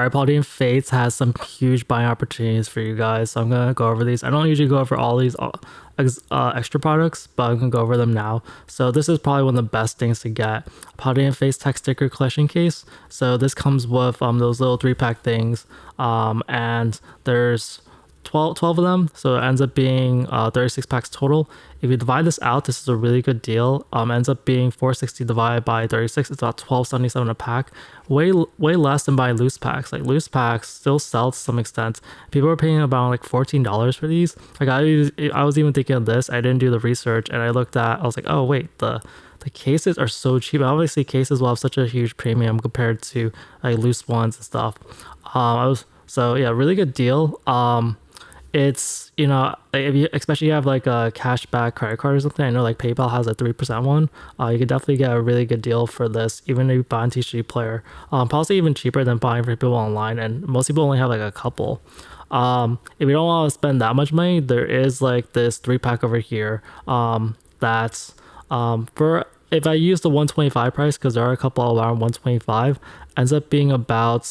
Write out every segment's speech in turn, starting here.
Alright, Paldean Fates has some huge buying opportunities for you guys, so I'm gonna go over these. I don't usually go over all these extra products, but I'm gonna go over them now. So this is probably one of the best things to get. Paldean Fates tech sticker collection case. So this comes with those little 3-pack things, and there's 12 of them, so it ends up being 36 packs total. If you divide this out, this is a really good deal. Ends up being 460 divided by 36. It's about 12.77 a pack. Way less than buying loose packs. Like loose packs still sell to some extent. People are paying about like $14 for these. Like I was even thinking of this. I didn't do the research, and I looked at. I was like, oh wait, the cases are so cheap. Obviously, cases will have such a huge premium compared to like loose ones and stuff. So yeah, really good deal. It's, you know, if you especially have like a cashback credit card or something, I know like PayPal has a 3% one. You could definitely get a really good deal for this, even if you buy on TCG Player. Probably even cheaper than buying for people online, and most people only have like a couple. If you don't want to spend that much money, there is like this 3-pack over here. That's for if I use the 125 price, because there are a couple around 125, ends up being about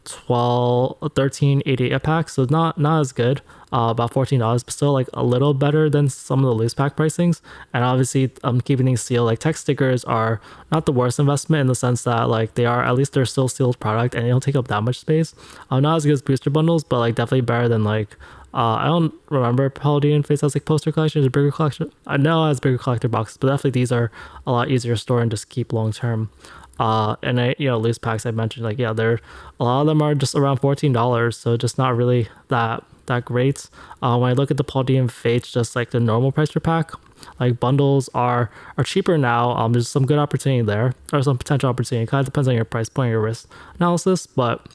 13.88 a pack, so not as good, about $14, but still like a little better than some of the loose pack pricings. And obviously keeping these sealed, like tech stickers are not the worst investment in the sense that like they are, at least they're still sealed product and they don't take up that much space. Not as good as booster bundles, but like definitely better than like I don't remember Paldean Fates has like poster collections or bigger collection. I know it has bigger collector boxes, but definitely these are a lot easier to store and just keep long term. And loose packs I mentioned, like, yeah, a lot of them are just around $14, so just not really that great. When I look at the Paldean Fates, just like the normal price per pack, like bundles are cheaper now. There's some good opportunity there, or some potential opportunity. It kind of depends on your price point, your risk analysis, but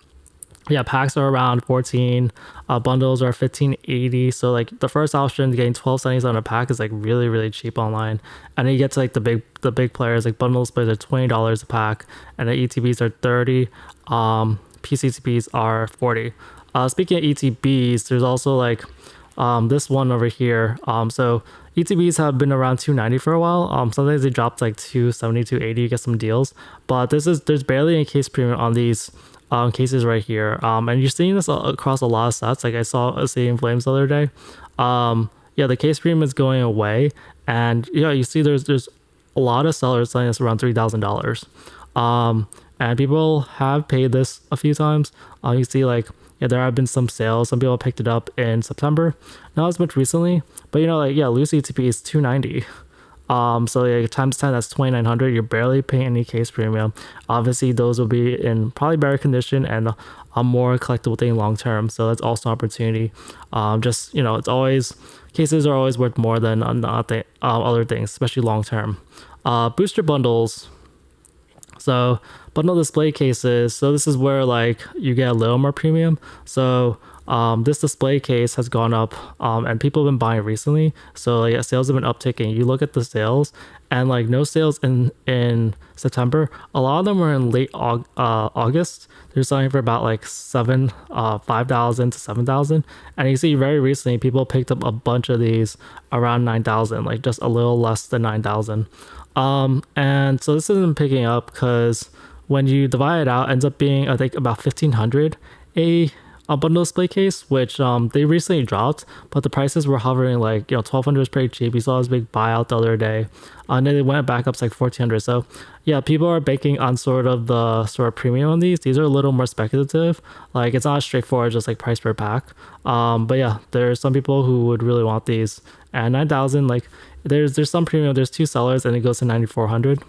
yeah, packs are around 14, bundles are 15.80. So like the first option, getting 12.77 a pack, is like really cheap online. And then you get to like the big players, like bundles players are $20 a pack, and the ETBs are 30. PCTBs are 40. Speaking of ETBs, there's also like this one over here. So ETBs have been around 290 for a while. Sometimes they dropped like 270, 280, you get some deals, but there's barely any case premium on these cases right here, and you're seeing this across a lot of sets. Like I saw Destined Flames the other day. Yeah, the case premium is going away, and yeah, you see there's a lot of sellers selling this around $3,000, and people have paid this a few times. You see like, yeah, there have been some sales. Some people picked it up in September, not as much recently, but like, yeah, loose ETP is 290. So yeah, times 10, that's 2,900. You're barely paying any case premium. Obviously those will be in probably better condition and a more collectible thing long term, so that's also an opportunity. Just, it's always, cases are always worth more than other things, especially long term. Booster bundles, so bundle display cases, so this is where like you get a little more premium. So this display case has gone up, and people have been buying recently, so yeah, sales have been upticking. You look at the sales, and like no sales in September. A lot of them were in late August. They're selling for about like 5,000 to 7,000, and you see very recently people picked up a bunch of these around 9,000, like just a little less than 9,000. And so this isn't picking up because when you divide it out, it ends up being I think about 1,500 a bundle display case, which they recently dropped, but the prices were hovering like 1,200 is pretty cheap. You saw this big buyout the other day, and then they went back up to like 1,400. So yeah, people are banking on sort of premium on these. These are a little more speculative. Like it's not straightforward, just like price per pack. But yeah, there's some people who would really want these. And 9,000, like there's some premium. There's 2 sellers, and it goes to 9,400.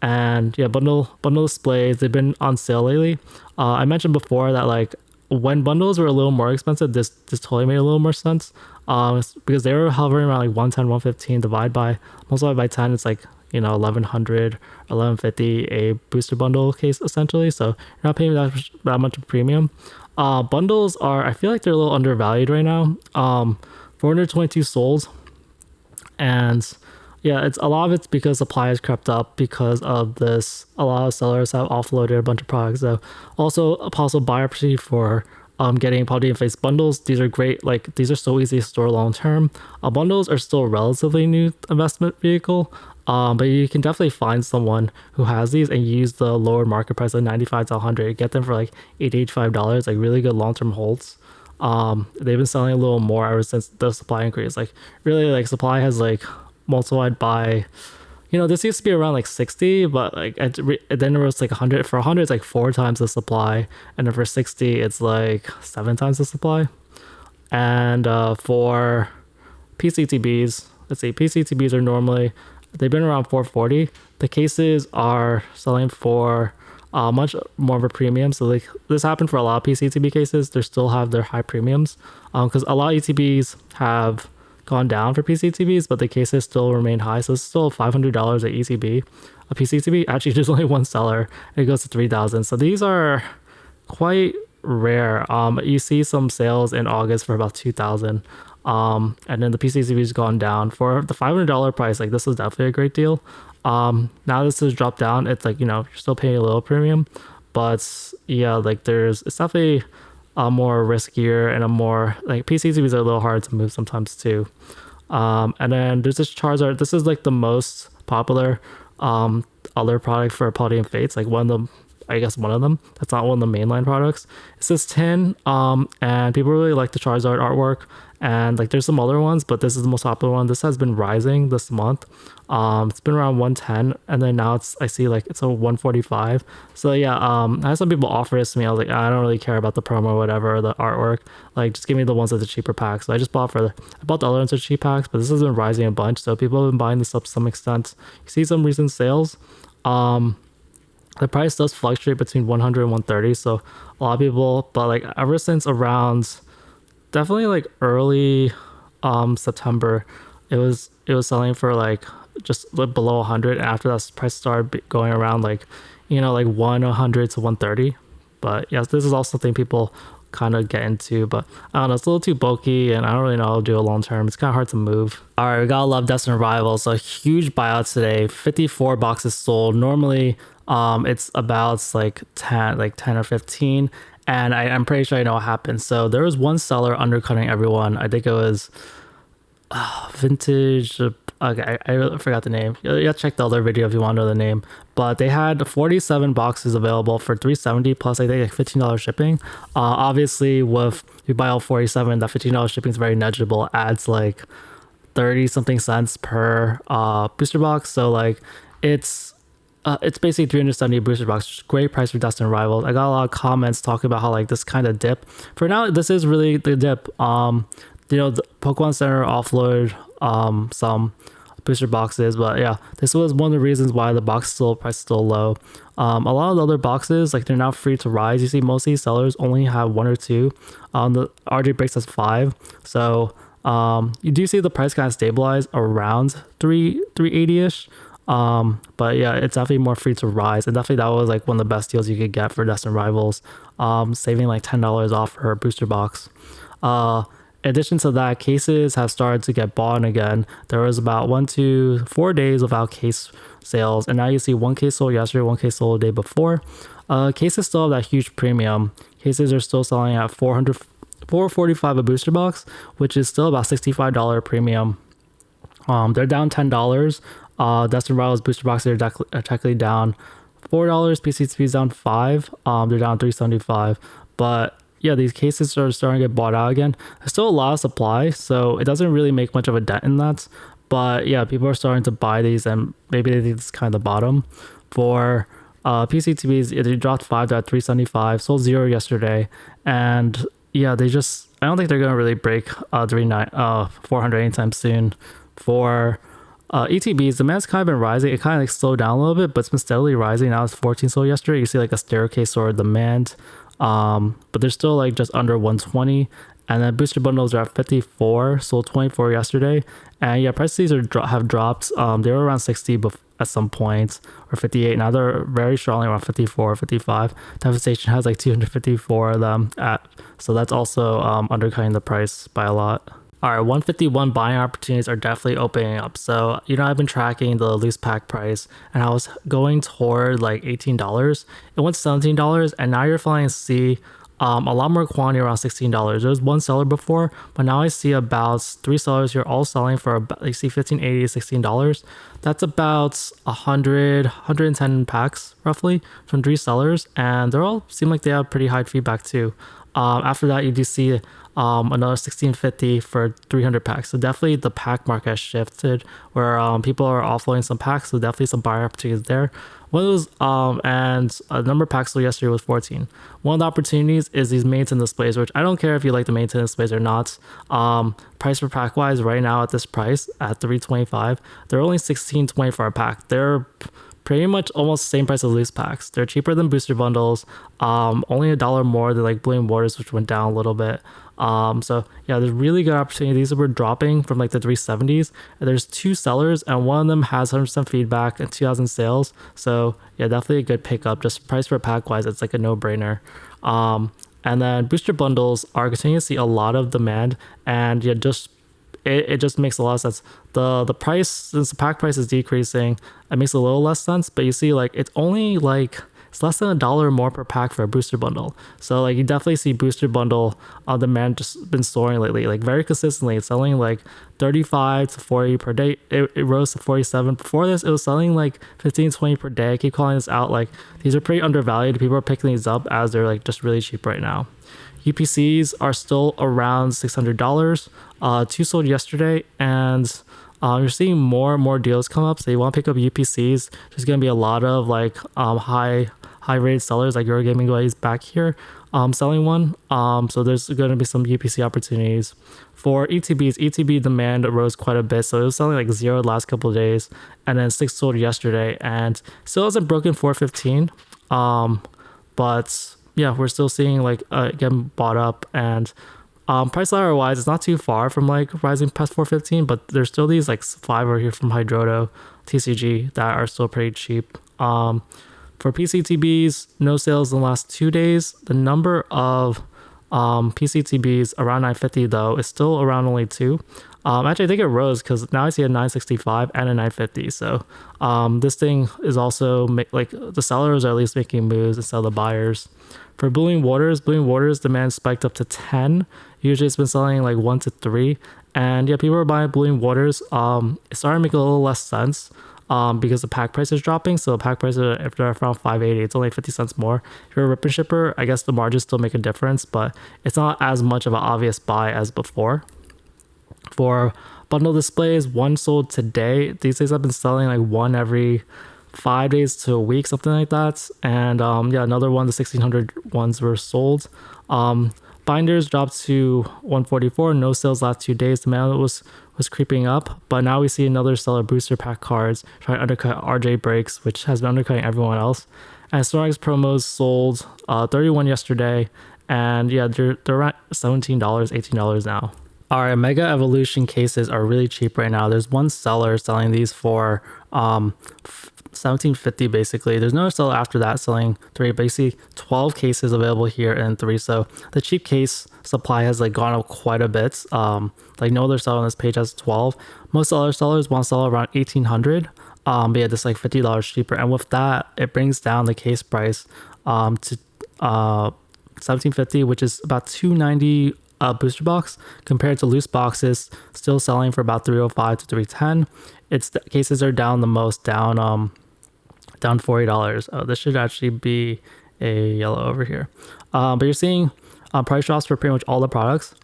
And yeah, bundle displays, they've been on sale lately. I mentioned before that like when bundles were a little more expensive, this totally made a little more sense, because they were hovering around like 110, 115, multiply by 10, it's like 1,100 or 1,150 a booster bundle case essentially. So you're not paying that much of a premium. Bundles are, I feel like they're a little undervalued right now. 422 sold, and yeah, it's a lot of it's because supply has crept up because of this. A lot of sellers have offloaded a bunch of products. So also a possible buyer opportunity for getting Paldean Fates bundles. These are great. Like these are so easy to store long term. Bundles are still a relatively new investment vehicle. But you can definitely find someone who has these and use the lower market price of 95 to 100. Get them for like $85, like really good long-term holds. They've been selling a little more ever since the supply increase. Like really, like supply has like multiplied by, this used to be around like 60, but like then it was like 100. For 100, it's like 4 times the supply, and then for 60, it's like 7 times the supply. And for PCTBs, let's see, PCTBs are normally, they've been around 440. The cases are selling for much more of a premium. So like this happened for a lot of PCTB cases. They still have their high premiums because a lot of ETBs have gone down for PCTBs, but the cases still remain high. So it's still $500 at ETB. A PCTB, actually there's only one seller and it goes to 3,000. So these are quite rare. You see some sales in August for about 2,000. And then the PCTB has gone down for the $500 price. Like this is definitely a great deal. Now this has dropped down. It's like, you're still paying a little premium, but yeah, like it's definitely a more riskier and a more like PCTBs are a little hard to move sometimes too. And then there's this Charizard. This is like the most popular other product for Paldean Fates. Like one of them. That's not one of the mainline products. It says 10, and people really like the Charizard artwork. And like there's some other ones, but this is the most popular one. This has been rising this month. It's been around 110, and then now I see like it's a 145. So yeah, I had some people offer this to me. I was like, I don't really care about the promo or whatever, or the artwork. Like just give me the ones with the cheaper packs. So I bought the other ones with cheap packs, but this has been rising a bunch. So people have been buying this up to some extent. You see some recent sales. The price does fluctuate between 100 and 130. So a lot of people, but like ever since around definitely like early September, it was selling for like just like below 100, and after that price started going around like 100 to 130. But yes, this is also something people kind of get into, but I don't know, it's a little too bulky and I don't really know how to do it long term. It's kind of hard to move. All right, we gotta love Destined Rivals. So huge buyout today, 54 boxes sold. Normally it's about like 10 or 15, and I'm pretty sure I know what happened. So there was one seller undercutting everyone. I think it was Vintage. Okay, I forgot the name. You have to check the other video if you want to know the name. But they had 47 boxes available for $370 plus I think like $15 shipping. Obviously, if you buy all 47, that $15 shipping is very negligible. It adds like 30 something cents per booster box. So like it's basically 370 booster box. Great price for Destined Rivals. I got a lot of comments talking about how like this kind of dip. For now, this is really the dip. The Pokemon Center offload some booster boxes, but yeah, this was one of the reasons why the price is still low. A lot of the other boxes, like they're now free to rise. You see most of these sellers only have 1 or 2. The RJ Breaks has 5. So you do see the price kind of stabilize around 380-ish. But yeah, it's definitely more free to rise, and definitely that was like one of the best deals you could get for Destined Rivals, saving like $10 off her booster box. In addition to that, cases have started to get bought again. There was about 1 to 4 days without case sales, and now you see 1 case sold yesterday, 1 case sold the day before. Cases still have that huge premium. Cases are still selling at $445 a booster box, which is still about $65 premium. They're down $10. Destined Rivals booster boxes are technically down $4. PCTB is down $5. They're down $375. But yeah, these cases are starting to get bought out again. There's still a lot of supply, so it doesn't really make much of a dent in that. But yeah, people are starting to buy these, and maybe they think it's kind of the bottom. For PCTBs, it dropped 5 at $375, sold 0 yesterday, and yeah, I don't think they're gonna really break 400 anytime soon. For ETBs, demand's kind of been rising. It kind of like slowed down a little bit, but it's been steadily rising. Now it's 14 sold yesterday. You see like a staircase or demand. But they're still like just under 120, and then booster bundles are at 54, sold 24 yesterday, and yeah, prices have dropped. They were around 60 at some point, or 58. Now they're very strongly around 54, 55. Devastation has like 254 of them so that's also undercutting the price by a lot. All right, 151 buying opportunities are definitely opening up. So, I've been tracking the loose pack price, and I was going toward like $18. It went to $17, and now you're finally to see A lot more quantity around $16. There was one seller before, but now I see about 3 sellers here all selling for about, you see $15.80 to $16. That's about 110 packs roughly from 3 sellers, and they all seem like they have pretty high feedback too. After that, you do see another $16.50 for 300 packs. So definitely the pack market has shifted where people are offloading some packs. So definitely some buyer opportunities there. One of those, and a number of packs sold yesterday was 14. One of the opportunities is these maintenance displays, which I don't care if you like the maintenance displays or not. Price per pack wise, right now at this price at $325, they're only $16.20 for a pack. They're pretty much almost the same price as loose packs. They're cheaper than booster bundles. Only $1 more than like Blooming Waters, which went down a little bit. So yeah, there's really good opportunity. These were dropping from like the 370s. And there's 2 sellers, and one of them has 100% feedback and 2,000 sales. So yeah, definitely a good pickup. Just price per pack wise, it's like a no-brainer. And then booster bundles are continuing to see a lot of demand, and yeah, just it just makes a lot of sense. The price, since the pack price is decreasing, it makes a little less sense, but you see like it's only like it's less than $1 more per pack for a booster bundle. So like you definitely see booster bundle demand just been soaring lately, like very consistently. It's selling like 35 to 40 per day. It rose to 47. Before this, it was selling like 15, 20 per day. I keep calling this out. Like these are pretty undervalued. People are picking these up as they're like just really cheap right now. UPCs are still around $600. 2 sold yesterday, and you're seeing more and more deals come up. So you want to pick up UPCs. There's going to be a lot of like high rated sellers like Eurogaming guys back here selling one. So there's going to be some UPC opportunities. For ETBs, ETB demand rose quite a bit. So it was selling like 0 the last couple of days, and then 6 sold yesterday, and still hasn't broken 415. But yeah, we're still seeing like getting bought up, and price ladder wise, it's not too far from like rising past 415, but there's still these like 5 over here from Hydroto, TCG that are still pretty cheap. For PCTBs, no sales in the last 2 days. The number of PCTBs around 950 though is still around only 2. Actually, I think it rose because now I see a 965 and a 950. So this thing is also like the sellers are at least making moves instead of the buyers. For Blooming Waters demand spiked up to 10. Usually it's been selling like 1 to 3. And yeah, people are buying Blooming Waters. It's starting to make a little less sense because the pack price is dropping. So the pack price, if they're around 580, it's only 50 cents more. If you're a rip and shipper, I guess the margins still make a difference, but it's not as much of an obvious buy as before. For bundle displays, 1 sold today. These days I've been selling like 1 every 5 days to a week, something like that. And yeah, another one, the 1600 ones were sold. Binders dropped to 144. No sales last 2 days. Demand was creeping up, but now we see another seller booster pack cards trying to undercut RJ Breaks, which has been undercutting everyone else. And Snorlax promos sold 31 yesterday, and yeah, they're at $17, $18 now. All right, Mega Evolution cases are really cheap right now. There's one seller selling these for $17.50 basically. There's no seller after that selling 3, but you see 12 cases available here and 3. So the cheap case supply has like gone up quite a bit. Like no other seller on this page has 12. Most other sellers want to sell around 1,800. But yeah, just like $50 cheaper. And with that, it brings down the case price to $17.50, which is about $290 booster box, compared to loose boxes still selling for about $305 to $310. Its cases are down the most, down $40. Oh, this should actually be a yellow over here. But you're seeing price drops for pretty much all the products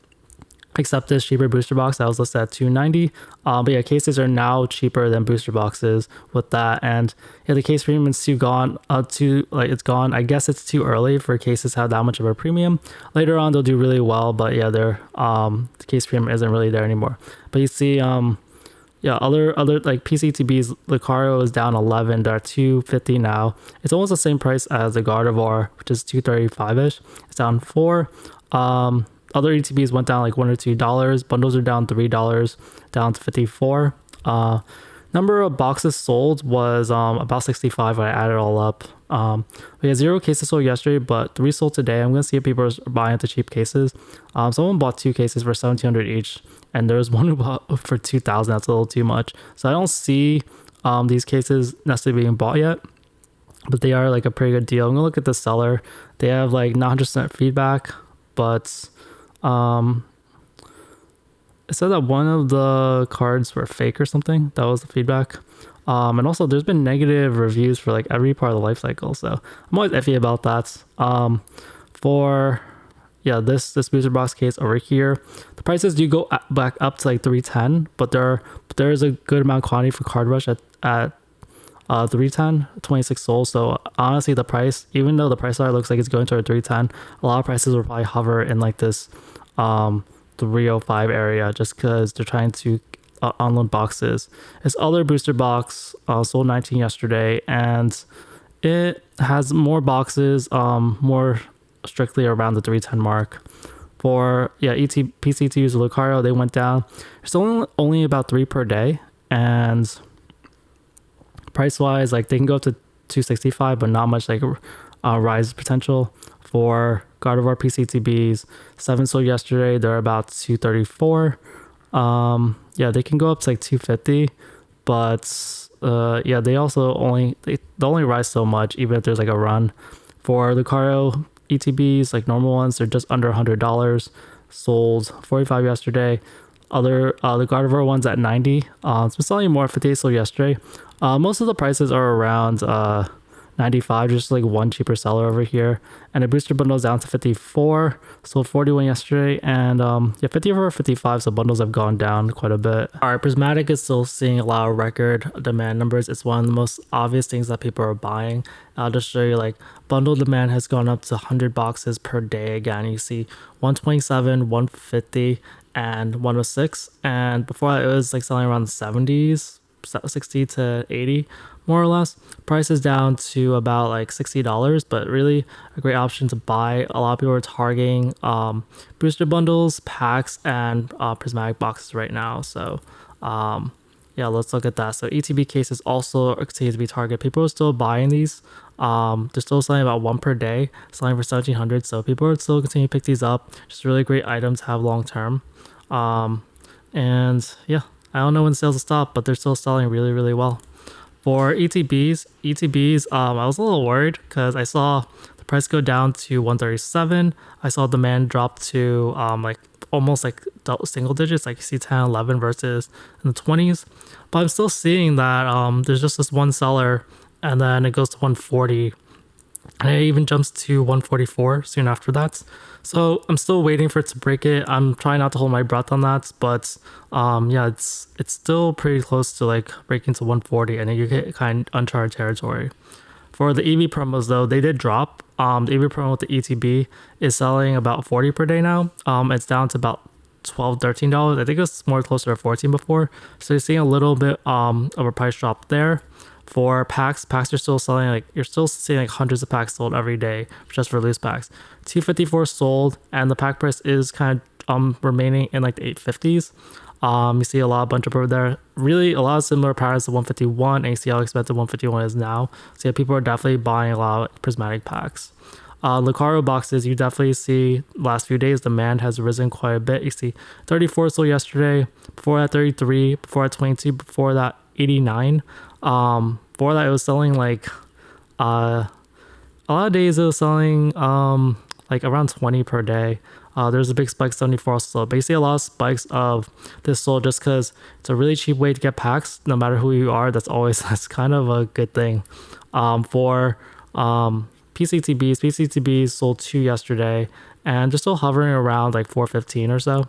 except this cheaper booster box that was listed at $290. But yeah, cases are now cheaper than booster boxes with that, and yeah, the case premium is gone. It's gone. I guess it's too early for cases to have that much of a premium. Later on, they'll do really well, but yeah, the case premium isn't really there anymore. But you see, yeah, other like PCTBs, Lucario is down 11. They're at $250 now. It's almost the same price as the Gardevoir, which is $235-ish. It's down 4. Other ETBs went down like $1 or $2. Bundles are down $3, down to 54. Number of boxes sold was about 65 when I added it all up. We had 0 cases sold yesterday, but 3 sold today. I'm gonna see if people are buying the cheap cases. Someone bought 2 cases for $1,700 each, and there was one who bought for $2,000. That's a little too much. So I don't see these cases necessarily being bought yet. but they are like a pretty good deal. I'm gonna look at the seller. They have like 900% feedback, but it said that one of the cards were fake or something. That was the feedback. And also there's been negative reviews for like every part of the life cycle, so I'm always iffy about that. For yeah, this booster box case over here, the prices do go back up to like 310, but there is a good amount of quantity for Card Rush at 310, 26 souls. So honestly, the price, even though the price chart looks like it's going toward 310, a lot of prices will probably hover in like this 305 area, just because they're trying to unload boxes. This other booster box sold 19 yesterday, and it has more boxes, more strictly around the 310 mark. For PCTUs Lucario, they went down. It's only about 3 per day, and price wise, like they can go up to 265, but not much like rise potential. For Gardevoir PCTBs, 7 sold yesterday, they're about 234. Yeah, they can go up to like 250, but yeah, they also only rise so much, even if there's like a run. For Lucario ETBs, like normal ones, they're just under $100, sold 45 yesterday. The Gardevoir ones at 90. It's been selling more. 58 sold yesterday. Most of the prices are around 95, just like one cheaper seller over here. And the booster bundle is down to 54, sold 41 yesterday, and yeah, 54, 55, so bundles have gone down quite a bit. All right, Prismatic is still seeing a lot of record demand numbers. It's one of the most obvious things that people are buying. I'll just show you, like, bundle demand has gone up to 100 boxes per day again. You see 127, 150, and 106, and before that it was like selling around the 70s, 60 to 80 more or less. Price is down to about like $60, but really a great option to buy. A lot of people are targeting booster bundles, packs, and prismatic boxes right now. So yeah, let's look at that. So ETB cases also continue to be targeted. People are still buying these. They're still selling about 1 per day, selling for 1700, so people are still continuing to pick these up. Just really great items to have long term. And yeah, I don't know when sales will stop, but they're still selling really, really well. For ETBs, I was a little worried because I saw the price go down to 137. I saw demand drop to like almost like single digits, like you see 10, 11 versus in the 20s. But I'm still seeing that there's just this one seller, and then it goes to 140, and it even jumps to 144 soon after that. So I'm still waiting for it to break it. I'm trying not to hold my breath on that, but yeah, it's still pretty close to like breaking to 140, and then you get kind of uncharted territory. For the EV promos though, they did drop. The EV promo with the ETB is selling about 40 per day now. It's down to about $12, $13. I think it was more closer to 14 before. So you're seeing a little bit of a price drop there. For packs are still selling, like you're still seeing like hundreds of packs sold every day just for loose packs. 254 sold, and the pack price is kind of remaining in like the 850s. You see a bunch of over there. Really a lot of similar patterns to 151, and you see how expensive 151 is now. So yeah, people are definitely buying a lot of prismatic packs. Lucario boxes, you definitely see last few days demand has risen quite a bit. You see 34 sold yesterday, before that 33, before that 22, before that 89. Before that it was selling like a lot of days it was selling like around 20 per day. There's a big spike 74 sold, but you see a lot of spikes of this sold just because it's a really cheap way to get packs. No matter who you are, that's kind of a good thing. For PCTBs sold 2 yesterday, and they're still hovering around like 415 or so.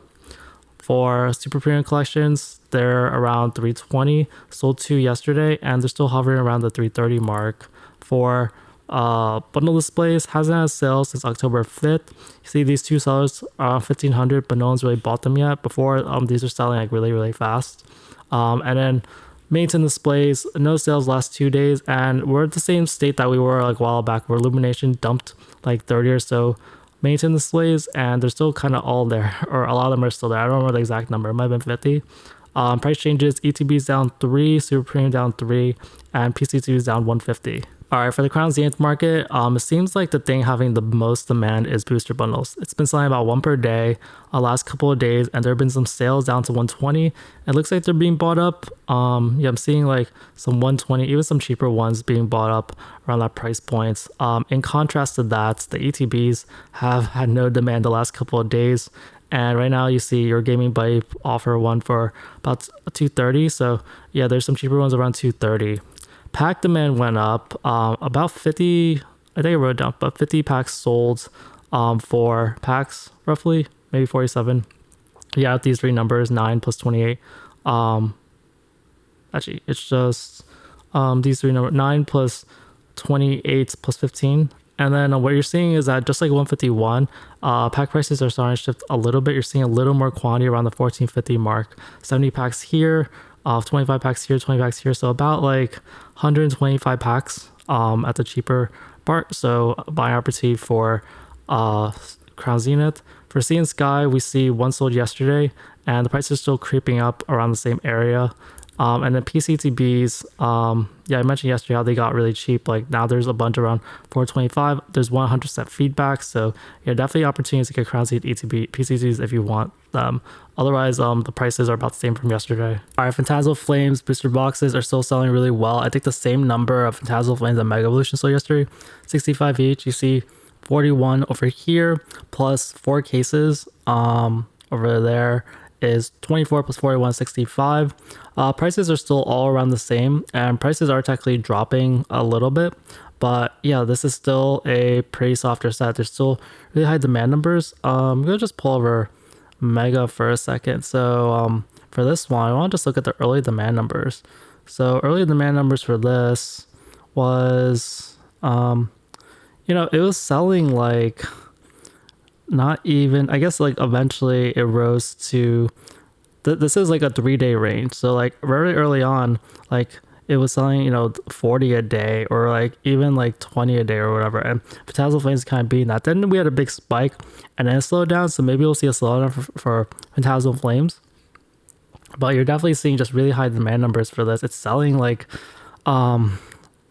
For super premium collections, they're around 320, sold 2 yesterday, and they're still hovering around the 330 mark. For bundle displays, hasn't had sales since October 5th. You see these two sellers are 1500, but no one's really bought them yet. Before, these are selling like really, really fast. And then maintenance displays, no sales last 2 days, and we're at the same state that we were like a while back, where Illumination dumped like 30 or so maintenance displays, and they're still kind of all there, or a lot of them are still there. I don't remember the exact number, it might have been 50. Price changes, ETB's down 3, super premium down 3, and PCT is down 150. All right, for the Crown Zenith market, it seems like the thing having the most demand is booster bundles. It's been selling about one per day last couple of days, and there have been some sales down to 120. It looks like they're being bought up. Yeah, I'm seeing like some 120, even some cheaper ones being bought up around that price point. In contrast to that, the ETBs have had no demand the last couple of days. And right now you see your gaming buddy offer one for about 230. So yeah, there's some cheaper ones around 230. Pack demand went up about 50. I think I wrote it down, but 50 packs sold for packs roughly, maybe 47. Yeah, these three numbers, 9 plus 28. Actually, it's just these three numbers, 9 plus 28 plus 15. And then what you're seeing is that just like 151, pack prices are starting to shift a little bit. You're seeing a little more quantity around the 1450 mark. 70 packs here, 25 packs here, 20 packs here. So about like 125 packs at the cheaper part. So buying opportunity for Crown Zenith. For Sea and Sky, we see one sold yesterday, and the price is still creeping up around the same area. And then PCTBs, yeah, I mentioned yesterday how they got really cheap. Like now there's a bunch around 425. There's 100% feedback. So yeah, definitely opportunities to get Crown Zenith ETB PCTs if you want them. Otherwise, the prices are about the same from yesterday. All right, Phantasmal Flames booster boxes are still selling really well. I think the same number of Phantasmal Flames and Mega Evolutions sold yesterday, 65 each. You see 41 over here plus 4 cases over there is 24 plus 41, 65. Prices are still all around the same, and prices are technically dropping a little bit, but yeah, this is still a pretty softer set. There's still really high demand numbers. I'm gonna just pull over Mega for a second. So for this one, I want to just look at the early demand numbers. So early demand numbers for this was it was selling like not even, I guess, like eventually it rose to this is like a 3-day range. So like very early on, like it was selling 40 a day or like even like 20 a day or whatever, and Phantasmal Flames kind of beating that. Then we had a big spike and then it slowed down, so maybe we'll see a slowdown for Phantasmal Flames, but you're definitely seeing just really high demand numbers for this. It's selling like I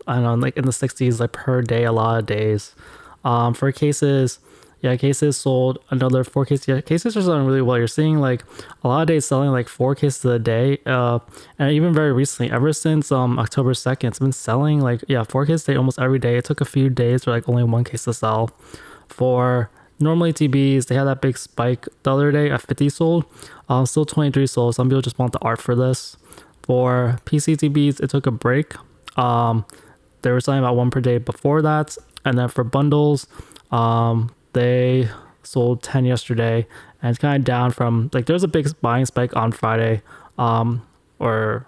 don't know, like in the 60s like per day, a lot of days. For cases, yeah, cases sold another 4 cases. Yeah, cases are selling really well. You're seeing like a lot of days selling like 4 cases a day. And even very recently, ever since October 2nd, it's been selling like 4 cases a day almost every day. It took a few days for like only 1 case to sell. For normally TBs, they had that big spike the other day at 50 sold. Still 23 sold. Some people just want the art for this. For PCTBs, it took a break. They were selling about 1 per day before that. And then for bundles, they sold 10 yesterday, and it's kind of down from like there's a big buying spike on Friday or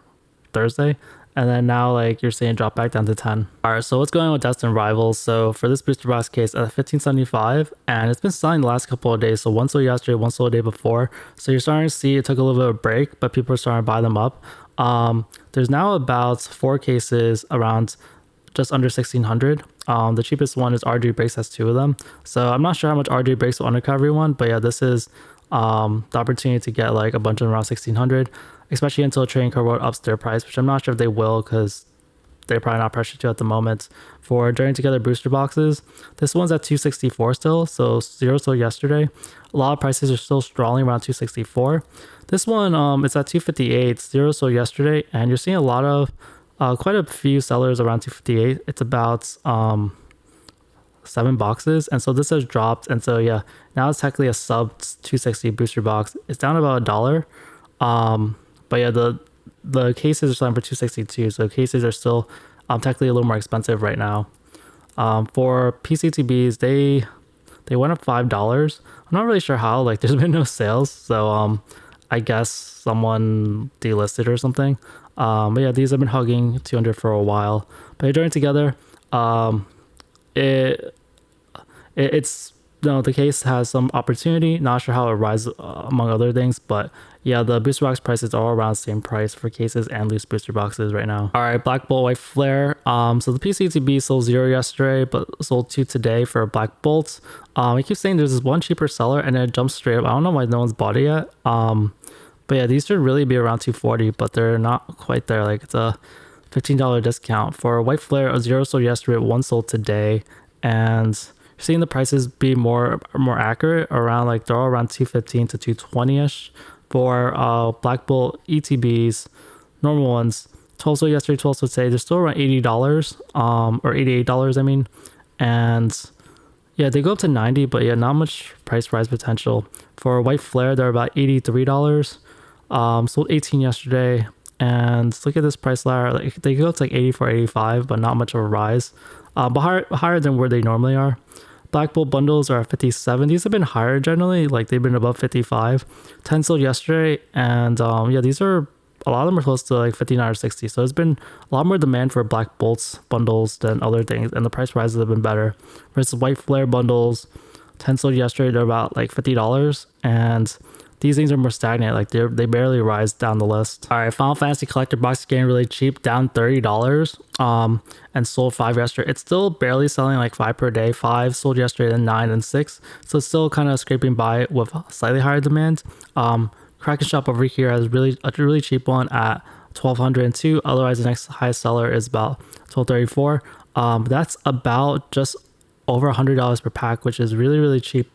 Thursday, and then now like you're seeing it drop back down to 10. All right, so what's going on with Destined Rivals? So for this booster box case at 1575, and it's been selling the last couple of days. So one sold yesterday, one sold the day before. So you're starting to see it took a little bit of a break, but people are starting to buy them up. There's now about 4 cases around just under 1600. The cheapest one is RG Breaks, has 2 of them. So I'm not sure how much RG Breaks will undercut everyone, but yeah, this is the opportunity to get like a bunch of them around 1600, especially until Trading Card World ups their price, which I'm not sure if they will because they're probably not pressured to at the moment. For Journey Together booster boxes, this one's at 264 still, so 0 sold yesterday. A lot of prices are still strongly around 264. This one it's at 258, 0 sold yesterday, and you're seeing a lot of quite a few sellers around 258. It's about 7 boxes, and so this has dropped, and so yeah, now it's technically a sub 260 booster box. It's down about $1. But yeah, the cases are selling for 262, so cases are still technically a little more expensive right now. For PCTBs, they went up $5. I'm not really sure how, like there's been no sales, so I guess someone delisted or something. But yeah, these have been hugging 200 for a while. But Journey Together, it's the case has some opportunity. Not sure how it rises among other things, but yeah, the booster box prices are all around the same price for cases and loose booster boxes right now. All right, Black Bolt White Flare. So the PCTB sold 0 yesterday, but sold 2 today for Black Bolts. I keep saying there's this one cheaper seller, and then it jumps straight up. I don't know why no one's bought it yet. But yeah, these should really be around 240, but they're not quite there. Like it's a $15 discount. For White Flare, a 0 sold yesterday, 1 sold today, and you're seeing the prices be more accurate, around like they're all around 215 to 220ish. For Black Bolt ETBs, normal ones, 12 sold yesterday, 12 sold today, they're still around $80, or $88 I mean. And yeah, they go up to 90, but yeah, not much price rise potential. For White Flare, they're about $83. Sold 18 yesterday, and look at this price ladder. Like they go up to like 84, 85, but not much of a rise. But higher than where they normally are. Black Bolt bundles are at 57. These have been higher generally, like they've been above 55. 10 sold yesterday, and yeah, these are, a lot of them are close to like 59 or 60. So there's been a lot more demand for Black Bolts bundles than other things, and the price rises have been better. Versus White Flare bundles, 10 sold yesterday, they're about like $50, and these things are more stagnant, like they barely rise down the list. All right, Final Fantasy Collector Box is getting really cheap, down $30, and sold 5 yesterday. It's still barely selling, like 5 per day. 5 sold yesterday, then 9 and 6. So it's still kind of scraping by with slightly higher demand. Kraken Shop over here has a really cheap one at 1202. Otherwise, the next highest seller is about 1234. That's about just over $100 per pack, which is really cheap.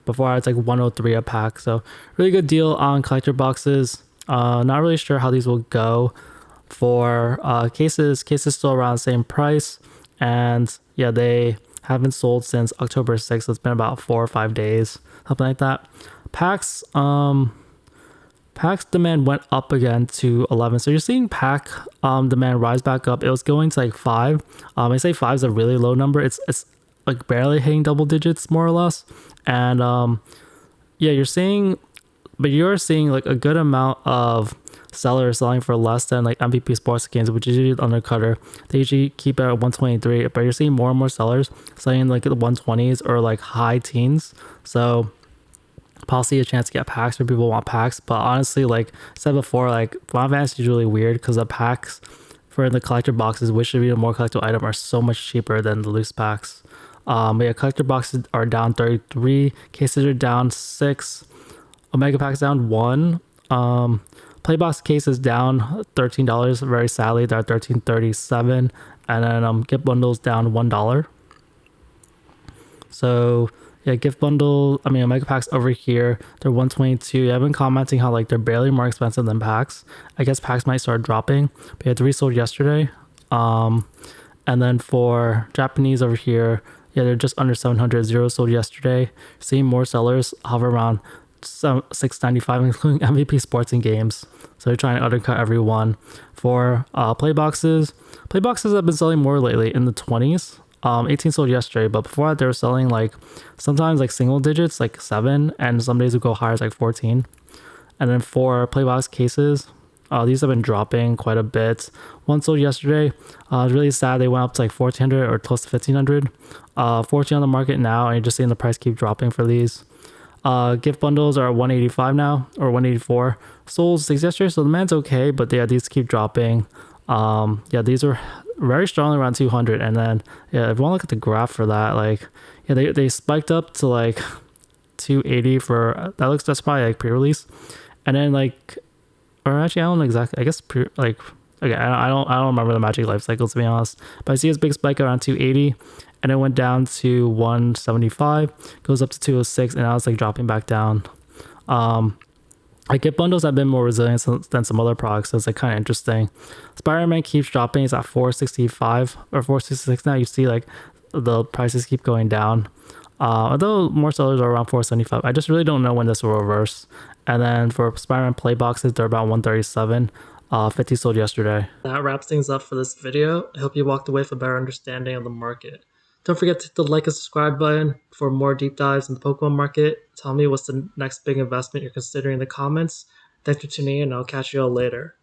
Before it's like 103 a pack, so really good deal on collector boxes. Not really sure how these will go. For cases still around the same price, and yeah, they haven't sold since October 6th, so it's been about 4 or 5 days, something like that. Packs demand went up again to 11, so you're seeing pack demand rise back up. It was going to like 5. I say 5 is a really low number. It's like barely hitting double digits, more or less. And yeah, you're seeing like a good amount of sellers selling for less than like MVP sports games, which is usually undercutter. They usually keep it at 123, but you're seeing more and more sellers selling like the 120s or like high teens. So possibly a chance to get packs for people who want packs. But honestly, like I said before, like Final Fantasy is really weird because the packs for the collector boxes, which should be a more collectible item, are so much cheaper than the loose packs. But yeah, collector boxes are down 33, cases are down 6, Omega packs down 1. Playbox cases down $13. Very sadly, they're at $13.37, and then gift bundles down $1. So yeah, Omega packs over here, they're 122. I've been commenting how like they're barely more expensive than packs. I guess packs might start dropping, but yeah, 3 sold yesterday. And then for Japanese over here, yeah, they're just under 700. 0 sold yesterday. Seeing more sellers hover around 695, including MVP sports and games. So they're trying to undercut everyone. For playboxes have been selling more lately in the 20s. 18 sold yesterday, but before that they were selling like sometimes like single digits, like 7, and some days would go higher as like 14. And then for playbox cases, these have been dropping quite a bit. 1 sold yesterday. It's really sad. They went up to like 1,400 or close to 1,500. 14 on the market now, and you're just seeing the price keep dropping for these. Gift bundles are 185 now, or 184. Sold 6 yesterday, so the demand's okay, but yeah, these keep dropping. Yeah, these are very strongly around 200, and then yeah, if you want to look at the graph for that, like yeah, they spiked up to like 280 for that. That's probably like pre-release, and then like, or actually I don't know exactly, I guess like okay, I don't remember the magic life cycle, to be honest, but I see this big spike around 280, and it went down to 175, goes up to 206, and now it's like dropping back down. Like gift bundles have been more resilient than some other products, so it's like kind of interesting. Spiderman keeps dropping. It's at 465 or 466 now. You see like the prices keep going down. Although more sellers are around 475. I just really don't know when this will reverse. And then for Spiderman play boxes, they're about 137. 50 sold yesterday. That wraps things up for this video. I hope you walked away with a better understanding of the market. Don't forget to hit the like and subscribe button for more deep dives in the Pokemon market. Tell me what's the next big investment you're considering in the comments. Thanks for tuning in, and I'll catch you all later.